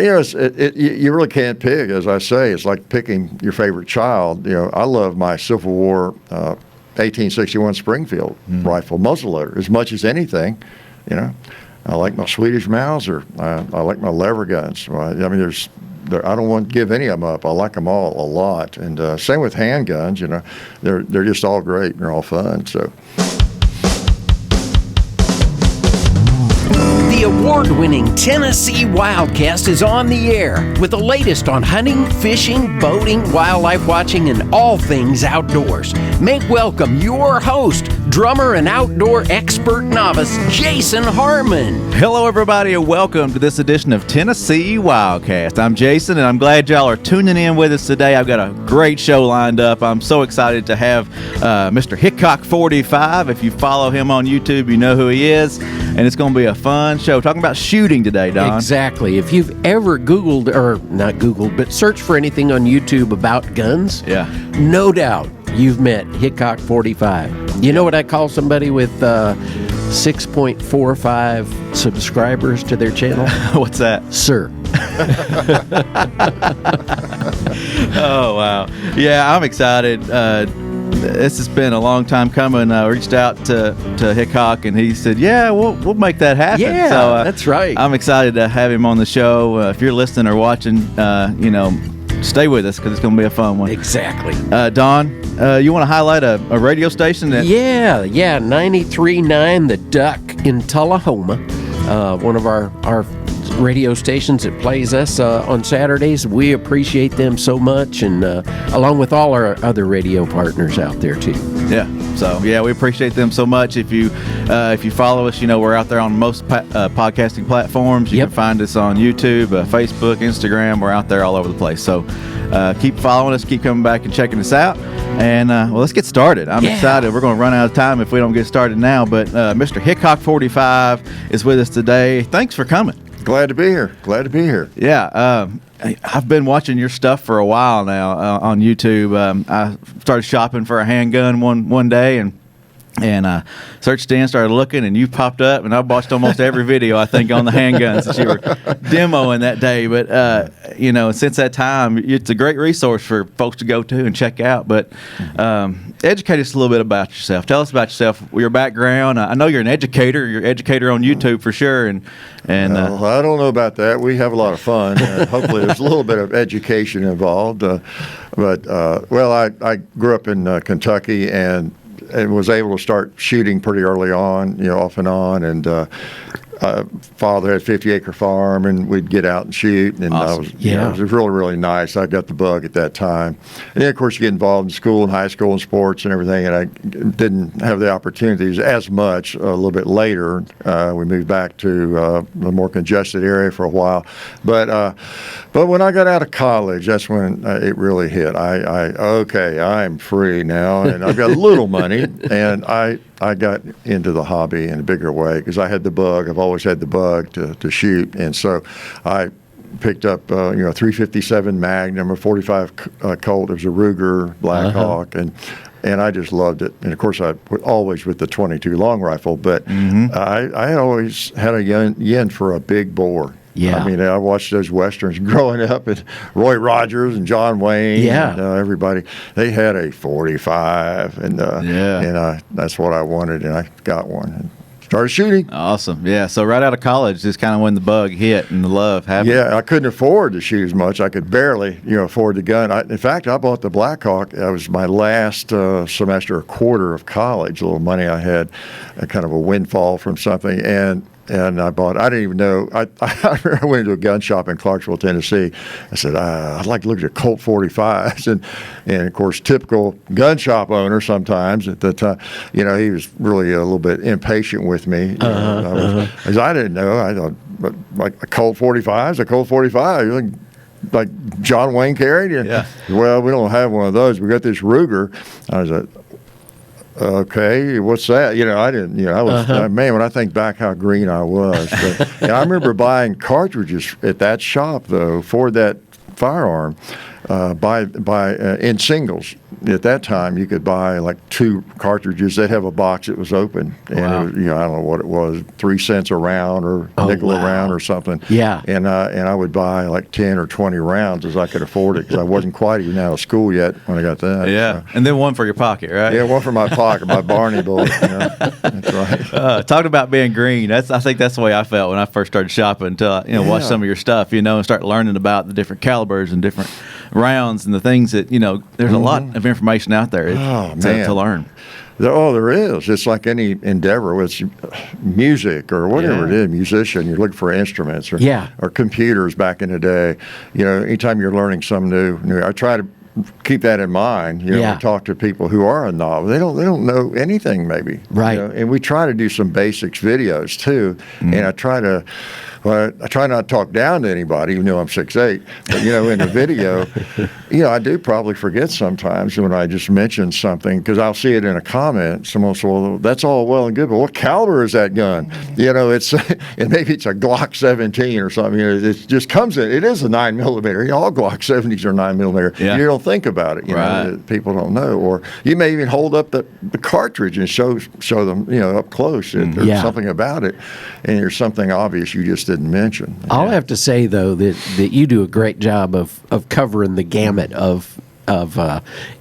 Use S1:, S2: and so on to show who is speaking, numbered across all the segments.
S1: You really can't pick, as I say. It's like picking your favorite child. I love my Civil War 1861 Springfield rifle muzzleloader as much as anything. I like my Swedish Mauser. I like my lever guns. I mean, I don't want to give any of them up. I like them all a lot. And same with handguns. They're just all great. And they're all fun. So.
S2: The award-winning Tennessee WildCast is on the air with the latest on hunting, fishing, boating, wildlife watching, and all things outdoors. Make welcome your host, drummer and outdoor expert novice, Jason Harmon.
S3: Hello, everybody, and welcome to this edition of Tennessee WildCast. I'm Jason, and I'm glad y'all are tuning in with us today. I've got a great show lined up. I'm so excited to have Mr. Hickok45. If you follow him on YouTube, you know who he is, and it's going to be a fun show. Talking about shooting today, Don.
S2: Exactly. If you've ever Googled, or not Googled, but searched for anything on YouTube about guns, no doubt you've met Hickok45. You know what I call somebody with 6.45 subscribers to their channel?
S3: What's that?
S2: Sir.
S3: Oh, wow. Yeah, I'm excited. This has been a long time coming. I reached out to Hickok, and he said, yeah, we'll make that happen.
S2: Yeah,
S3: so,
S2: that's right.
S3: I'm excited to have him on the show. If you're listening or watching, stay with us because it's going to be a fun one.
S2: Exactly.
S3: Don, you want to highlight a radio station?
S2: Yeah, 93.9 The Duck in Tullahoma. One of our radio stations that plays us on Saturdays. We appreciate them so much, and along with all our other radio partners out there too.
S3: Yeah, so we appreciate them so much. If you follow us, we're out there on most podcasting platforms. You can find us on YouTube, Facebook, Instagram. We're out there all over the place. So keep following us, keep coming back and checking us out. And let's get started. I'm excited. We're going to run out of time if we don't get started now. But Mr. Hickok45 is with us today. Thanks for coming.
S1: Glad to be here.
S3: Yeah, I've been watching your stuff for a while now on YouTube. I started shopping for a handgun one day and searched in, started looking, and you popped up, and I watched almost every video, I think, on the handguns that you were demoing that day. But, since that time, it's a great resource for folks to go to and check out. But educate us a little bit about yourself. Tell us about yourself, your background. I know you're an educator. You're an educator on YouTube for sure. And
S1: I don't know about that. We have a lot of fun. Hopefully there's a little bit of education involved. I grew up in Kentucky and was able to start shooting pretty early on, off and on. And father had a 50-acre farm, and we'd get out and shoot. And
S3: awesome.
S1: It was really, really nice. I got the bug at that time. And then, of course, you get involved in school and high school and sports and everything, and I didn't have the opportunities as much a little bit later. We moved back to a more congested area for a while. But when I got out of college, that's when it really hit. I'm free now, and I've got a little money, and I got into the hobby in a bigger way because I had the bug. I've always had the bug to shoot, and so I picked up 357 Magnum, a 45 Colt. There was a Ruger Blackhawk, and I just loved it. And of course, I always with the 22 long rifle, but I always had a yen for a big bore.
S2: Yeah.
S1: I mean, I watched those Westerns growing up, and Roy Rogers and John Wayne and everybody. They had a 45, and that's what I wanted, and I got one and started shooting.
S3: Awesome. Yeah, so right out of college is kind of when the bug hit and the love happened.
S1: Yeah, I couldn't afford to shoot as much. I could barely, afford the gun. In fact, I bought the Blackhawk. That was my last semester or quarter of college, a little money I had, kind of a windfall from something, and I bought. I didn't even know. I went into a gun shop in Clarksville, Tennessee. I said, I'd like to look at Colt 45s, and of course, typical gun shop owner. Sometimes at the time, he was really a little bit impatient with me because I didn't know. I thought, but like a Colt 45's a Colt 45. Like John Wayne carried.
S3: Yeah.
S1: Well, we don't have one of those. We got this Ruger. I was like, okay, what's that? I didn't, I was, man, when I think back how green I was. But, I remember buying cartridges at that shop, though, for that firearm in singles. at that time you could buy like 2 cartridges. They'd have a box that was open, and it was, I don't know what it was, 3 cents a round or nickel a round or something.
S2: Yeah.
S1: And I would buy like 10 or 20 rounds as I could afford it, because I wasn't quite even out of school yet when I got that.
S3: Yeah,
S1: so.
S3: and then one for your pocket, right?
S1: Yeah, one for my pocket, my Barney bullet. That's right.
S3: Talking about being green, I think that's the way I felt when I first started shopping, until I watched some of your stuff, and start learning about the different calibers and different rounds and the things that there's a lot of information out there to learn.
S1: There is. It's like any endeavor, with music or whatever it is, musician, you're looking for instruments or computers back in the day. Anytime you're learning something new, I try to keep that in mind. Talk to people who are a novice. They don't know anything, maybe.
S2: Right.
S1: And we try to do some basics videos too. And I try not to talk down to anybody, even though I'm 6'8". But in the video, I do probably forget sometimes when I just mention something, because I'll see it in a comment. Someone will say, "Well, that's all well and good, but what caliber is that gun?" It's and maybe it's a Glock 17 or something. It just comes in. It is a 9mm. All Glock 70s are 9mm.
S3: Yeah.
S1: You don't think about it.
S3: Right.
S1: People don't know. Or you may even hold up the cartridge and show them up close. There's something about it, and there's something obvious you just didn't mention.
S2: I'll have to say, though, that you do a great job of covering the gamut of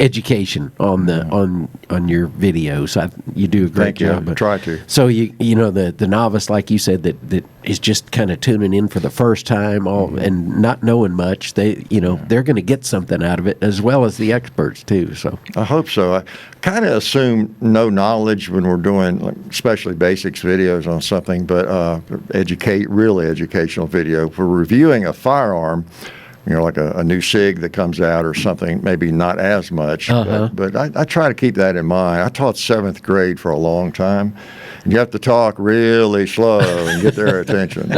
S2: education on your videos. You do a great job.
S1: I try to.
S2: So the novice, like you said, that is just kind of tuning in for the first time, and not knowing much. They're going to get something out of it, as well as the experts too. So
S1: I hope so. I kind of assume no knowledge when we're doing, especially basics videos on something, but really educational video. If we're reviewing a firearm, like a new SIG that comes out or something, maybe not as much. But I try to keep that in mind. I taught 7th grade for a long time. And you have to talk really slow and get their attention,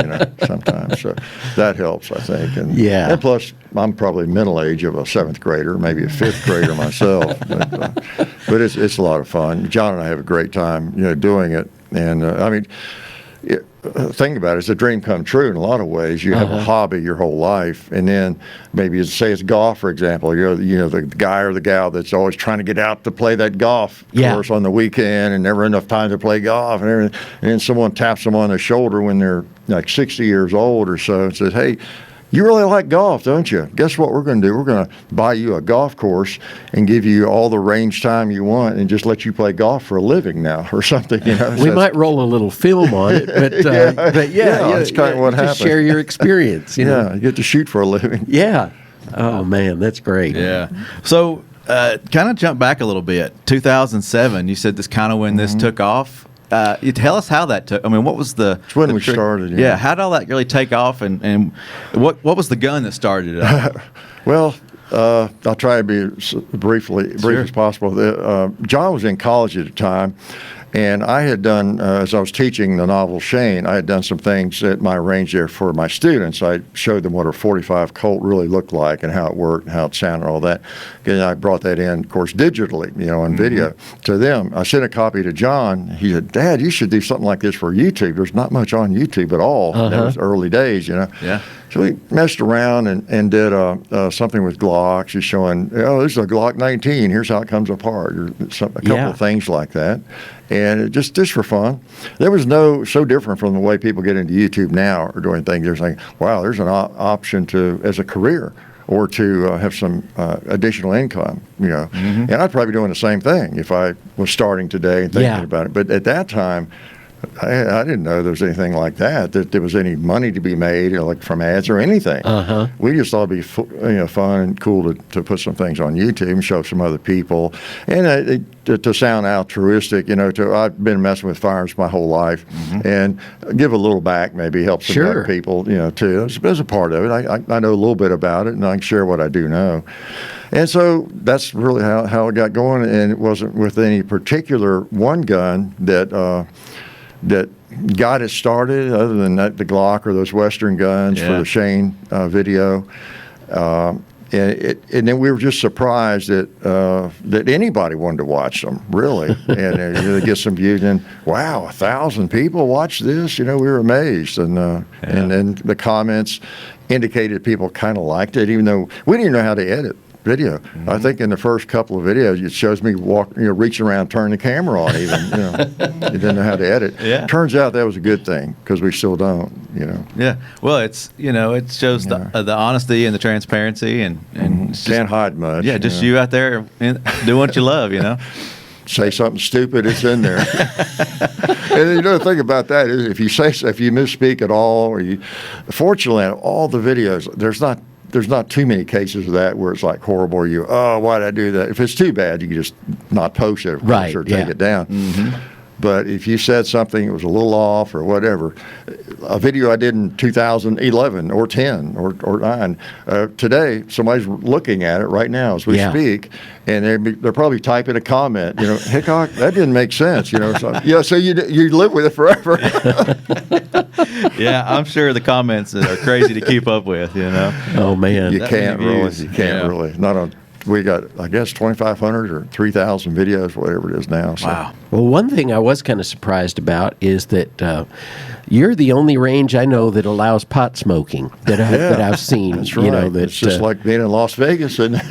S1: sometimes. So that helps, I think. And plus, I'm probably middle age of a 7th grader, maybe a 5th grader myself. But it's a lot of fun. John and I have a great time, doing it. And think about it, it's a dream come true in a lot of ways. You have a hobby your whole life, and then maybe say it's golf, for example. You're the guy or the gal that's always trying to get out to play that golf course on the weekend, and never enough time to play golf and everything. And then someone taps them on the shoulder when they're like 60 years old or so and says, "Hey, you really like golf, don't you? Guess what we're going to do? We're going to buy you a golf course and give you all the range time you want, and just let you play golf for a living now," or something.
S2: We might roll a little film on it, but
S1: that's kind of what happens.
S2: Share your experience.
S1: You get to shoot for a living.
S2: Yeah. Oh man, that's great.
S3: Yeah. So, kind of jump back a little bit. 2007, you said this kind of when this took off. You tell us how that took. I mean, what was
S1: It's when we started.
S3: Yeah. How did all that really take off, and what was the gun that started it?
S1: Well, I'll try to be brief as possible. John was in college at the time, and I had done, as I was teaching the novel Shane, I had done some things at my range there for my students. I showed them what a .45 Colt really looked like and how it worked and how it sounded and all that. And I brought that in, of course, digitally, on video to them. I sent a copy to John. He said, "Dad, you should do something like this for YouTube. There's not much on YouTube at all." That was early days,
S3: Yeah.
S1: So we messed around and did something with Glocks. Just showing, this is a Glock 19. Here's how it comes apart. Or a couple of things like that. And it just for fun. There was so different from the way people get into YouTube now or doing things. They're saying, wow, there's an option as a career or to have some additional income, And I'd probably be doing the same thing if I was starting today and thinking about it. But at that time, I didn't know there was anything like that there was any money to be made, like from ads or anything. We just thought it'd be fun and cool to put some things on YouTube and show some other people, and to sound altruistic. I've been messing with firearms my whole life, and give a little back, maybe help some other people, too. As a part of it, I know a little bit about it, and I can share what I do know. And so that's really how it got going, and it wasn't with any particular one gun that got it started, other than the Glock or those Western guns for the Shane video. And then we were just surprised that anybody wanted to watch them, really, and get some views. And wow, 1,000 people watched this. We were amazed, and then the comments indicated people kind of liked it, even though we didn't know how to edit video. I think in the first couple of videos, it shows me reaching around, turning the camera on. Even you didn't know how to edit.
S3: Yeah.
S1: Turns out that was a good thing because we still don't.
S3: Yeah. Well, it shows the honesty and the transparency and it's just,
S1: can't hide much.
S3: Yeah, just you out there and doing what you love.
S1: Say something stupid, it's in there. And the thing about that is, if you misspeak at all, fortunately, in all the videos, there's not too many cases of that where it's like horrible. Why did I do that? If it's too bad, you can just not post it, of course, or take it down. Mm-hmm. But if you said something that was a little off or whatever, a video I did in 2011 or 10 or 9, today somebody's looking at it right now as we speak, and they're probably typing a comment. Hickok, that didn't make sense. So you live with it forever.
S3: Yeah, I'm sure the comments are crazy to keep up with.
S2: Oh man,
S1: you can't really. Not on. We got, I guess, 2,500 or 3,000 videos, whatever it is now. So.
S2: Wow. Well, one thing I was kind of surprised about is that you're the only range I know that allows pot smoking that I've seen.
S1: That's right. It's just like being in Las Vegas, isn't it?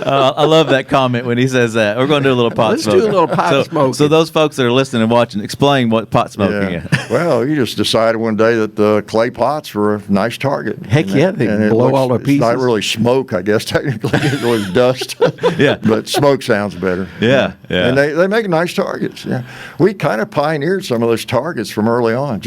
S3: I love that comment when he says that. We're going to do a little pot smoking.
S2: Let's do a little pot smoking.
S3: So those folks that are listening and watching, explain what pot smoking is.
S1: Well, you just decided one day that the clay pots were a nice target.
S2: Heck yeah, they blow all the pieces.
S1: It's not really smoke, I guess, technically. It was dust.
S3: Yeah.
S1: But smoke sounds better.
S3: Yeah.
S1: And they make nice targets. Yeah. We kind of pioneered some of those targets from early on.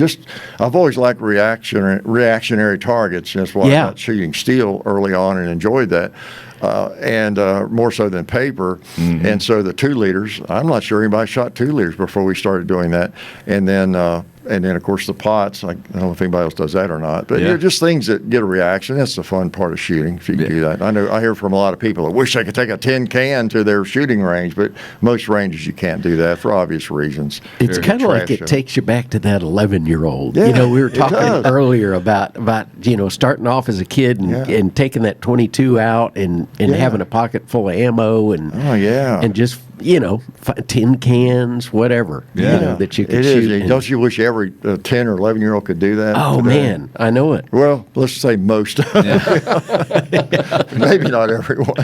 S1: I've always liked reactionary targets. That's why I got shooting steel early on and enjoyed that. And more so than paper. Mm-hmm. And so the 2 liters, I'm not sure anybody shot 2 liters before we started doing that. And then, of course, the pots. I don't know if anybody else does that or not. But just things that get a reaction. That's the fun part of shooting, if you can do that. I hear from a lot of people that wish they could take a tin can to their shooting range, but most ranges you can't do that for obvious reasons.
S2: It's kind of like it takes you back to that 11-year-old.
S1: Yeah,
S2: we were talking earlier about starting off as a kid and taking that 22 out and having a pocket full of ammo and just tin cans, whatever that you could shoot.
S1: Don't you wish every 10 or 11-year-old could do that?
S2: Oh
S1: today?
S2: Man, I know it.
S1: Well, let's say most. Maybe not everyone.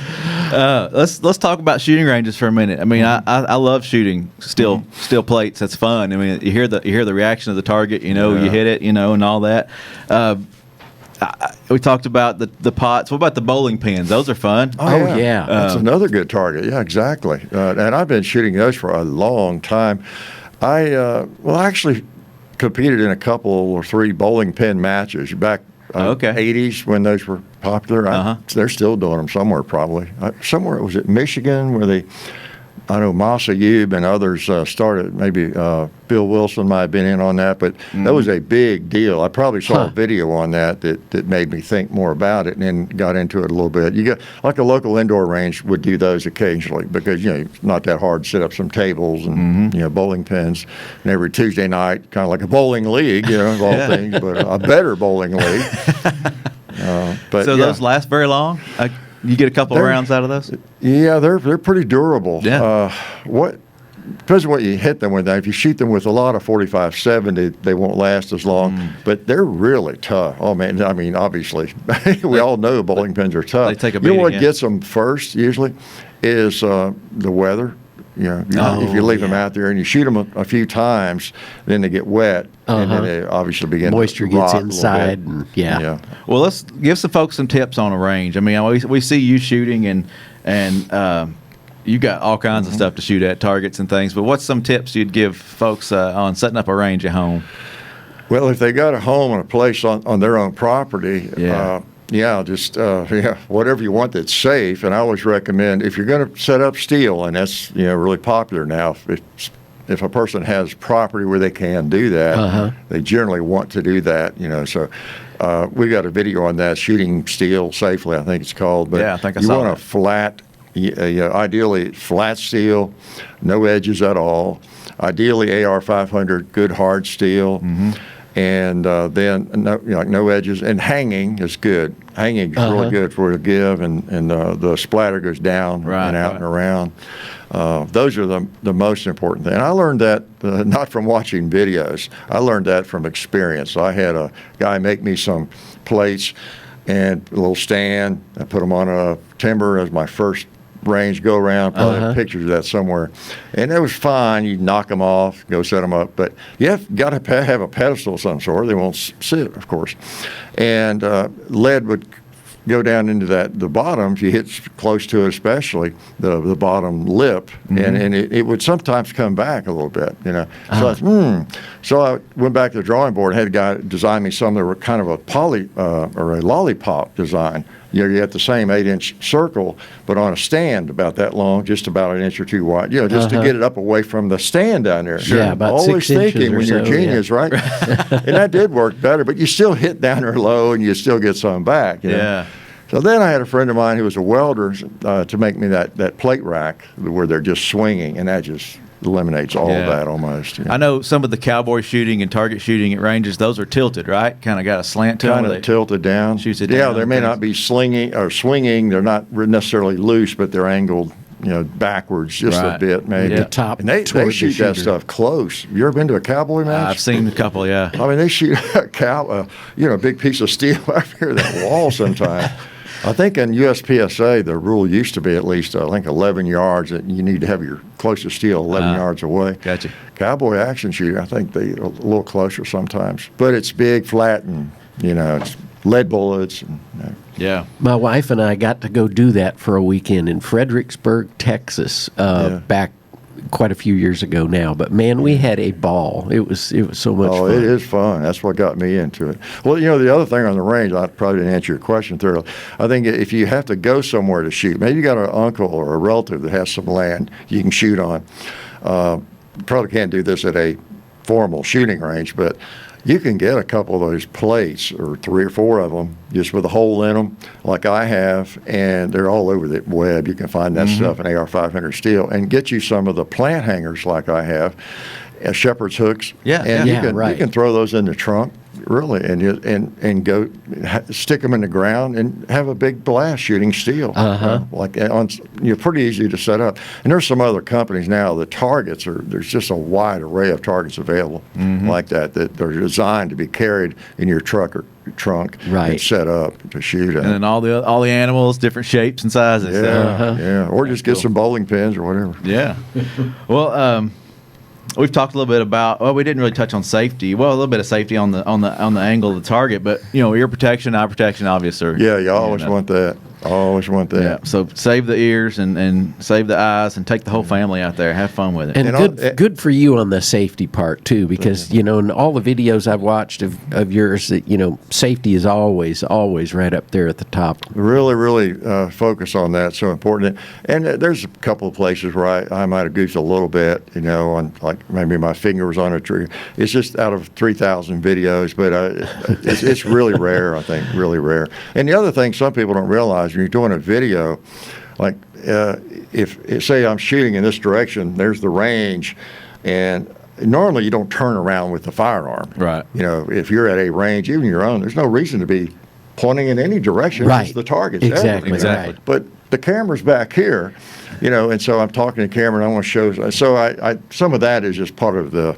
S3: Let's talk about shooting ranges for a minute. I mean, I love shooting steel plates. That's fun. I mean, you hear the reaction of the target. You hit it. And all that. We talked about the pots. What about the bowling pins? Those are fun.
S2: Oh yeah.
S1: That's another good target. Yeah, exactly. And I've been shooting those for a long time. I actually competed in a couple or 3 bowling pin matches back 80s when those were popular. They're still doing them somewhere probably. Somewhere it was at Michigan where I know Masa Yube and others started. Maybe Bill Wilson might have been in on that, but that was a big deal. I probably saw a video on that made me think more about it and then got into it a little bit. You got like a local indoor range would do those occasionally because it's not that hard to set up some tables and bowling pins. And every Tuesday night, kind of like a bowling league, of all things, but a better bowling league.
S3: Those last very long. You get a couple of rounds out of those?
S1: Yeah, they're pretty durable.
S3: Yeah.
S1: Depends on what you hit them with. If you shoot them with a lot of 45-70, they won't last as long. But they're really tough. Oh man, I mean, obviously, we all know bowling pins are tough.
S3: They take a beating.
S1: What gets them first usually is the weather. If you leave them out there and you shoot them a few times, then they get wet, and then they obviously begin
S2: moisture
S1: to rot
S2: gets inside.
S1: Yeah.
S3: Well, let's give some folks some tips on a range. I mean, we see you shooting and you got all kinds of stuff to shoot at, targets and things. But what's some tips you'd give folks on setting up a range at home?
S1: Well, if they got a home and a place on their own property. Whatever you want that's safe. And I always recommend if you're going to set up steel, and that's really popular now. If a person has property where they can do that, they generally want to do that. So we got a video on that, shooting steel safely, I think it's called. But
S3: I think I
S1: you
S3: saw
S1: want
S3: that.
S1: a flat, ideally flat steel, no edges at all. Ideally AR-500, good hard steel. And then no edges, and hanging is good. Hanging is really good for the give, and the splatter goes down and out and around. Those are the most important thing. And I learned that not from watching videos. I learned that from experience. I had a guy make me some plates. and a little stand. I put them on a timber as my first range go around. Probably have pictures of that somewhere. And it was fine. You knock them off, go set them up. But you have got to have a pedestal of some sort. They won't sit, of course. And lead would go down into the bottom, if you hit close to it, especially the bottom lip, and it would sometimes come back a little bit, you know. So so I went back to the drawing board and had a guy design me some that were kind of a or a lollipop design. You know, you have the same 8-inch circle, but on a stand about that long, just about an inch or two wide. You know, just to get it up away from the stand down there.
S2: Yeah, about
S1: always
S2: 6 inches
S1: thinking
S2: or
S1: when you're a
S2: so,
S1: genius, right? And that did work better, but you still hit down there low, and you still get some back. You know?
S3: Yeah.
S1: So then I had a friend of mine who was a welder to make me that plate rack where they're just swinging, and that just eliminates all of that almost. You know?
S3: I know some of the cowboy shooting and target shooting at ranges; those are tilted, right? Kind of got a slant to them.
S1: Kind of tilted down.
S3: Shoots it
S1: yeah,
S3: down,
S1: they may not be slinging or swinging. They're not necessarily loose, but they're angled, you know, backwards just a bit, maybe.
S2: The top
S1: and they
S2: toward
S1: shoot
S2: the
S1: that
S2: shooter.
S1: stuff close. You ever been to a cowboy match?
S3: I've seen a couple, yeah.
S1: I mean, they shoot a cow, you know, a big piece of steel out here that wall sometimes. I think in USPSA, the rule used to be at least, I think, 11 yards, that you need to have your closest steel 11 yards away.
S3: Gotcha.
S1: Cowboy action shooting, I think they a little closer sometimes. But it's big, flat, and, you know, it's lead bullets. And, you know.
S3: Yeah.
S2: My wife and I got to go do that for a weekend in Fredericksburg, Texas, back quite a few years ago now. But man, we had a ball. It was so much fun.
S1: It is fun. That's what got me into it. Well, you know, the other thing on the range, I probably didn't answer your question thoroughly. I think if you have to go somewhere to shoot, maybe you got an uncle or a relative that has some land you can shoot on. Probably can't do this at a formal shooting range, but you can get a couple of those plates, or 3 or 4 of them, just with a hole in them, like I have, and they're all over the web. You can find that stuff in AR-500 steel, and get you some of the plant hangers like I have, shepherd's hooks. And you can throw those in the trunk, really, and go stick them in the ground and have a big blast shooting steel. Like pretty easy to set up. And there's some other companies now. The targets there's just a wide array of targets available like that are designed to be carried in your truck or trunk and set up to shoot at.
S3: And then all the animals, different shapes and sizes.
S1: Or just get some bowling pins or whatever.
S3: Yeah. Well, we've talked a little bit about. Well, we didn't really touch on safety. Well, a little bit of safety on the angle of the target, but you know, ear protection, eye protection, obviously.
S1: Yeah, you always want that. Always want that.
S3: Yeah. So save the ears and save the eyes and take the whole family out there. Have fun with it.
S2: And good for you on the safety part too, because you know, in all the videos I've watched of yours, that you know, safety is always right up there at the top.
S1: Really focus on that. So important. And there's a couple of places where I might have goofed a little bit, you know, on like maybe my finger was on a tree. It's just out of 3,000 videos, but it's really rare. I think really rare. And the other thing some people don't realize, when you're doing a video, like if say I'm shooting in this direction, there's the range, and normally you don't turn around with the firearm.
S3: Right.
S1: You know, if you're at a range, even your own, there's no reason to be pointing in any direction.
S2: Right.
S1: It's the target's
S2: Exactly.
S1: Exactly. But the camera's back here, you know, and so I'm talking to the camera and I want to show. So I some of that is just part of the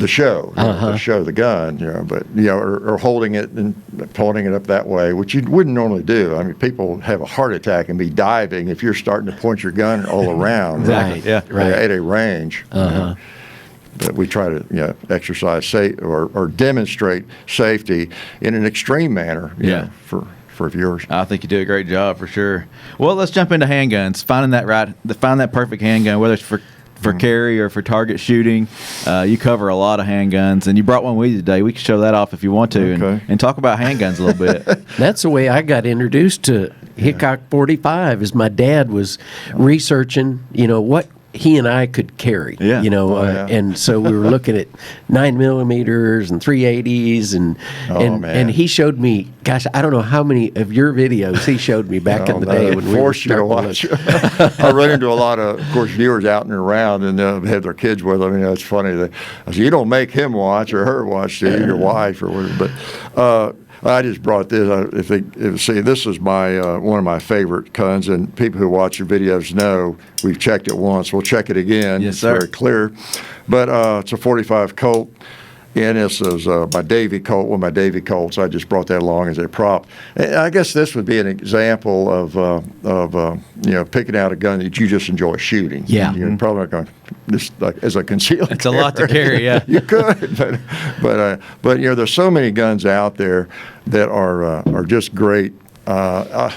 S1: show, to show the gun, you know, but, you know, or holding it and pointing it up that way, which you wouldn't normally do. I mean, people have a heart attack and be diving if you're starting to point your gun all around.
S2: Right.
S1: At a range. You know. But we try to, exercise or demonstrate safety in an extreme manner, you know, for viewers.
S3: I think you do a great job for sure. Well, let's jump into handguns. Find that perfect handgun, whether it's for carry or for target shooting. You cover a lot of handguns, and you brought one with you today. We can show that off if you want to, and talk about handguns a little bit.
S2: That's the way I got introduced to Hickok45, is my dad was researching, you know, what he and I could carry, you know, and so we were looking at 9mm and 380s, and he showed me, gosh, I don't know how many of your videos he showed me back in the day when we were
S1: you to watch. I run into a lot of course, viewers out and around, and have their kids with them. You know, it's funny. I say, you don't make him watch or her watch, do you? Your wife or whatever. But I just brought this. See, this is my one of my favorite guns, and people who watch your videos know we've checked it once. We'll check it again.
S3: Yes,
S1: it's
S3: sir.
S1: very clear. But it's a .45 Colt. And this was my Davy Colt, one of my Davy Colts. I just brought that along as a prop. And I guess this would be an example of picking out a gun that you just enjoy shooting.
S2: Yeah.
S1: You're probably not going just like as a concealed.
S3: It's a lot to carry, yeah.
S1: You could, but there's so many guns out there that are just great that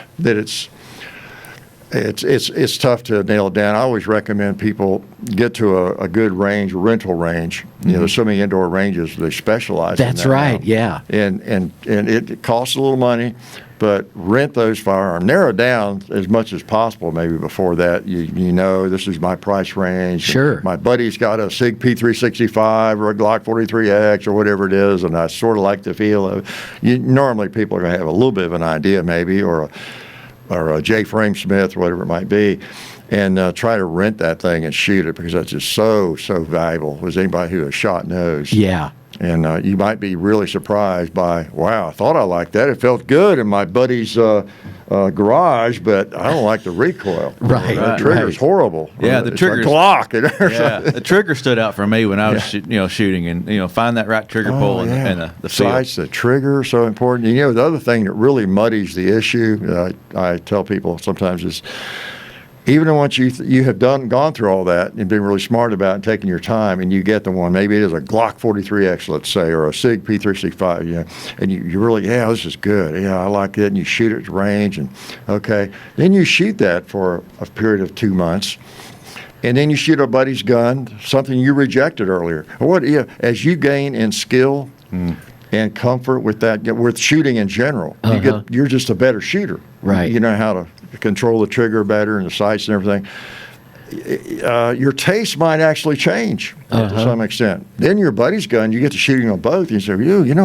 S1: it's tough to nail it down. I always recommend people get to a good range, rental range. There's so many indoor ranges they specialize.
S2: That's
S1: in that
S2: right.
S1: now.
S2: Yeah.
S1: And it costs a little money, but rent those firearms. Narrow down as much as possible. Maybe before that, this is my price range.
S2: Sure.
S1: My buddy's got a Sig P365 or a Glock 43X or whatever it is, and I sort of like the feel of it. Normally, people are going to have a little bit of an idea, maybe, or a J. Frame Smith, or whatever it might be, and try to rent that thing and shoot it, because that's just so valuable, as anybody who has shot knows.
S2: Yeah.
S1: And you might be really surprised by, wow, I thought I liked that. It felt good in my buddy's garage, but I don't like the recoil.
S2: Right.
S1: The trigger's horrible.
S3: Yeah, the
S1: It's
S3: trigger's
S1: a Glock.
S3: Yeah, the trigger stood out for me when I was shooting, and find that right trigger pull and the feel.
S1: Sights, the trigger, so important. The other thing that really muddies the issue, I tell people sometimes, is even once you have gone through all that and been really smart about it and taking your time, and you get the one, maybe it is a Glock 43X, let's say, or a Sig P365, and you really, this is good. Yeah, I like it. And you shoot it at range, and okay. Then you shoot that for a period of 2 months. And then you shoot a buddy's gun, something you rejected earlier. As you gain in skill and comfort with that, with shooting in general, you're just a better shooter.
S2: Right.
S1: You know how to control the trigger better and the sights and everything. Your taste might actually change to some extent. Then your buddy's gun, you get to shooting on both, and you say,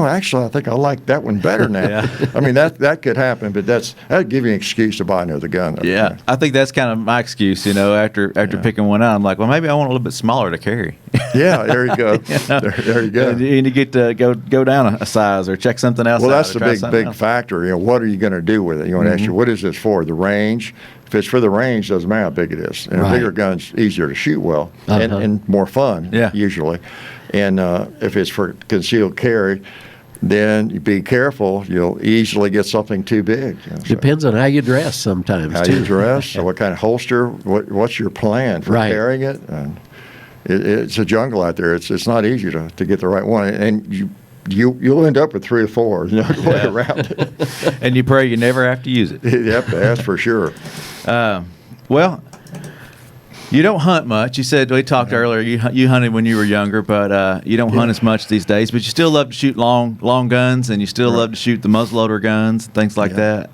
S1: actually, I think I like that one better now.
S3: Yeah.
S1: I mean, that could happen, but that'd give you an excuse to buy another gun.
S3: Yeah, I think that's kind of my excuse, after picking one out. I'm like, well, maybe I want a little bit smaller to carry.
S1: Yeah, there you go. There you go.
S3: And you get to go down a size or check something else out.
S1: Well, that's the big
S3: else.
S1: factor. What are you going to do with it? You want to ask you, what is this for? The range? If it's for the range, doesn't matter how big it is. And a bigger gun's easier to shoot well and more fun, usually. And if it's for concealed carry, then you be careful. You'll easily get something too big.
S2: Depends on how you dress sometimes,
S1: how
S2: too.
S1: you dress, what kind of holster, what's your plan for carrying it. And it's a jungle out there. It's not easy to get the right one. And you'll end up with 3 or 4, going around it.
S3: And you pray you never have to use it.
S1: Yep, that's for sure.
S3: Well, you don't hunt much. You said, we talked earlier, you hunted when you were younger, but you don't hunt as much these days. But you still love to shoot long guns, and you still love to shoot the muzzleloader guns, and things like that.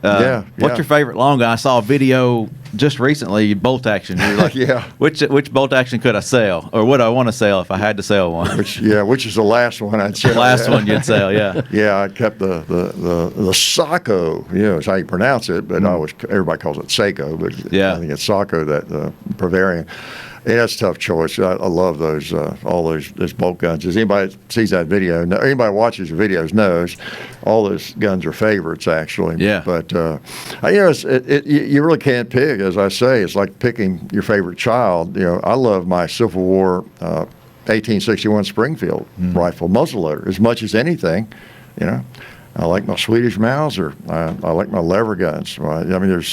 S3: What's your favorite long gun? I saw a video just recently, bolt action. You were like, which bolt action could I sell, or would I want to sell if I had to sell one?
S1: Which is the last one I'd sell.
S3: The last one you'd sell, yeah.
S1: Yeah, I kept the Sacco. Is how you pronounce it, but everybody calls it Seiko, but I think it's Sacco, that Bavarian. Yeah, that's a tough choice. I love those all those bolt guns. As anybody sees that video, anybody watches the videos knows, all those guns are favorites actually.
S3: Yeah.
S1: But you really can't pick. As I say, it's like picking your favorite child. I love my Civil War 1861 Springfield rifle muzzleloader as much as anything. I like my Swedish Mauser. I like my lever guns. I mean,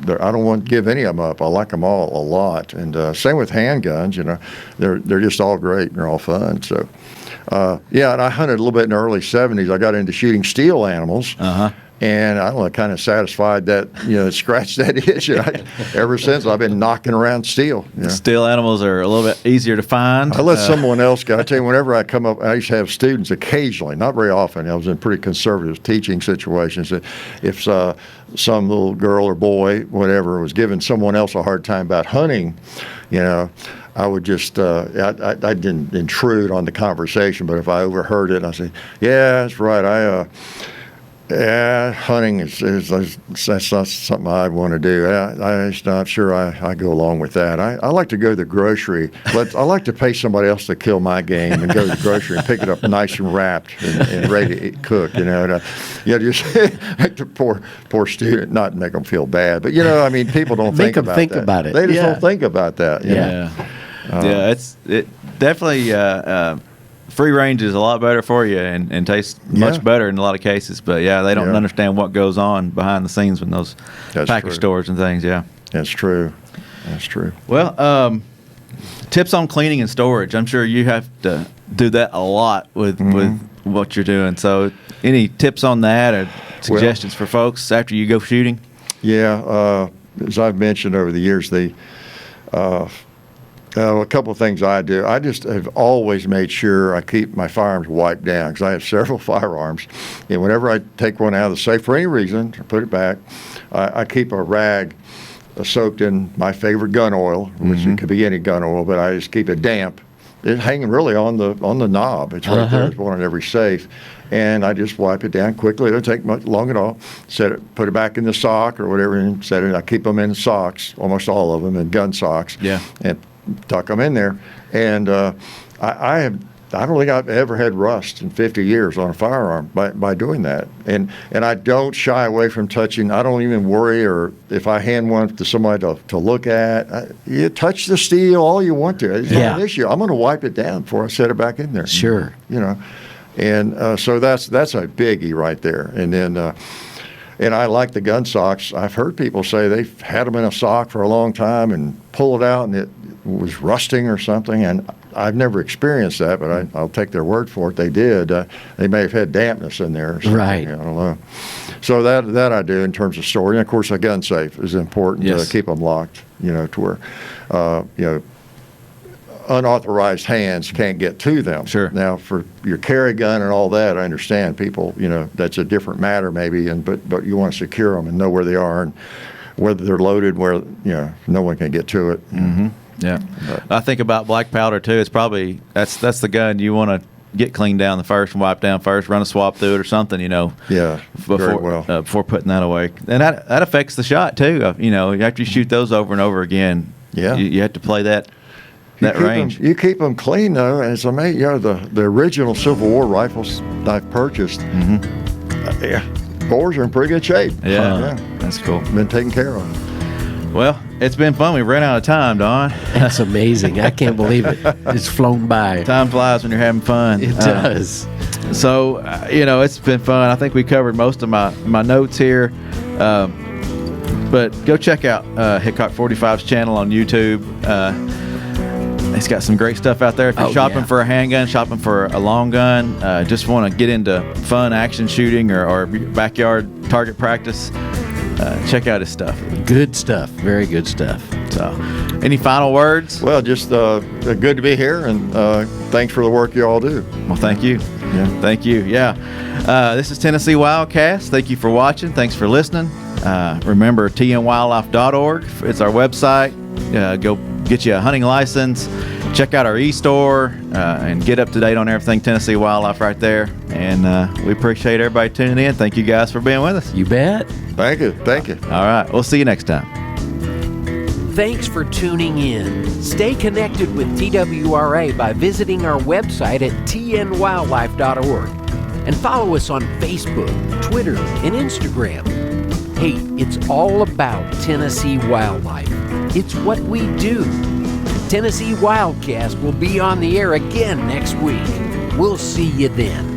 S1: I don't want to give any of them up. I like them all a lot. And same with handguns. They're just all great and they're all fun. So, and I hunted a little bit in the early 70s. I got into shooting steel animals. And I don't know, kind of satisfied that, scratched that itch. Ever since, I've been knocking around steel.
S3: Steel animals are a little bit easier to find.
S1: I let someone else go. I tell you, whenever I come up, I used to have students occasionally, not very often. I was in pretty conservative teaching situations. If some little girl or boy, whatever, was giving someone else a hard time about hunting, I would just, I didn't intrude on the conversation, but if I overheard it, I say, yeah, that's right. Hunting that's not something I want to do. I'm not sure I go along with that. I like to go to the grocery. I like to pay somebody else to kill my game and go to the grocery and pick it up nice and wrapped and ready to cook. Just make the poor student, not make them feel bad, but I mean, people don't think about that. They just don't think about that.
S3: It definitely. free range is a lot better for you and tastes much better in a lot of cases. But yeah, they don't understand what goes on behind the scenes when those package stores and things. Yeah,
S1: that's true. That's true.
S3: Well, tips on cleaning and storage. I'm sure you have to do that a lot with what you're doing. So, any tips on that or suggestions for folks after you go shooting?
S1: Yeah, as I've mentioned over the years, a couple of things I do. I just have always made sure I keep my firearms wiped down because I have several firearms. And whenever I take one out of the safe for any reason, or put it back, I keep a rag soaked in my favorite gun oil, which it could be any gun oil, but I just keep it damp. It's hanging really on the knob. It's right there. There's one on every safe. And I just wipe it down quickly. It doesn't take much long at all. Put it back in the sock or whatever, and set it. I keep them in socks, almost all of them, in gun socks.
S3: Yeah.
S1: And tuck them in there. And I don't think I've ever had rust in 50 years on a firearm by doing that. And I don't shy away from touching. I don't even worry, or if I hand one to somebody to look at, you touch the steel all you want to. It's not an issue. I'm going to wipe it down before I set it back in there.
S2: Sure.
S1: And so that's a biggie right there. And then and I like the gun socks. I've heard people say they've had them in a sock for a long time and pull it out and it was rusting or something. And I've never experienced that, but I'll take their word for it. They did. They may have had dampness in there or something.
S2: Right.
S1: I don't know. So that I do in terms of storage. And of course, a gun safe is important to keep them locked, to where, unauthorized hands can't get to them.
S3: Sure.
S1: Now, for your carry gun and all that, I understand people, that's a different matter maybe, but you want to secure them and know where they are and whether they're loaded, where, no one can get to it.
S3: Mm-hmm. Yeah. I think about black powder too. It's probably, that's the gun you want to get cleaned down the first and wipe down first, run a swab through it or something,
S1: Yeah, very well.
S3: Before putting that away. And that affects the shot too. After you shoot those over and over again, you have to play that range.
S1: You keep them clean though, and it's amazing. The original Civil War rifles I've purchased, bores are in pretty good shape.
S3: Yeah, that's cool.
S1: Been taken care of.
S3: Well, it's been fun. We ran out of time, Don.
S2: That's amazing. I can't believe it. It's flown by.
S3: Time flies when you're having fun.
S2: It does.
S3: So, it's been fun. I think we covered most of my notes here. But go check out Hickok45's channel on YouTube. He's got some great stuff out there. If you're shopping for a handgun, shopping for a long gun, just want to get into fun action shooting or backyard target practice, check out his stuff.
S2: Good stuff. Very good stuff.
S3: So, any final words?
S1: Well, just good to be here, and thanks for the work you all do.
S3: Well, thank you.
S1: Yeah.
S3: Thank you. Yeah. This is Tennessee WildCast. Thank you for watching. Thanks for listening. Remember, tnwildlife.org. It's our website. Go get you a hunting license. Check out our e-store and get up to date on everything Tennessee Wildlife right there. And we appreciate everybody tuning in. Thank you guys for being with us.
S2: You bet.
S1: Thank you. Thank you.
S3: All right. We'll see you next time.
S2: Thanks for tuning in. Stay connected with TWRA by visiting our website at tnwildlife.org and follow us on Facebook, Twitter, and Instagram. Hey, it's all about Tennessee wildlife. It's what we do. Tennessee WildCast will be on the air again next week. We'll see you then.